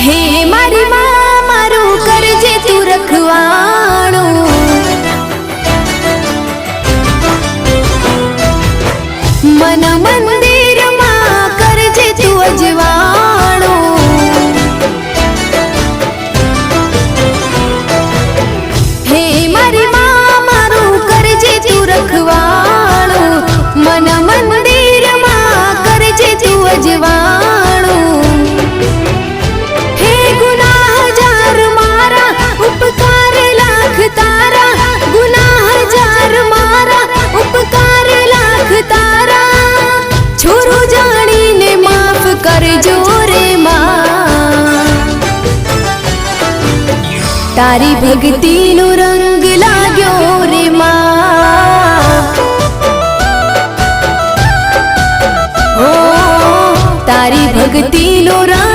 હે મારી માં મારું કરજે તું રખવાણું, મન મંદિરમાં કરજે તું અજવાણું, હે મારી માં મારું કરજે તું રખવાણું, મન મંદિરમાં કરજે તું અજવાણું, હે ગુનાહ હજાર મારા ઉપકાર લાખ તારા, ગુનાહ હજાર મારા ઉપકાર લાખ તારા, છોરું જાણીને માફ કરજો રે માં, તારી ભક્તિનો રંગ લાગ્યો રે માં, ઓ તારી ભક્તિનો રંગ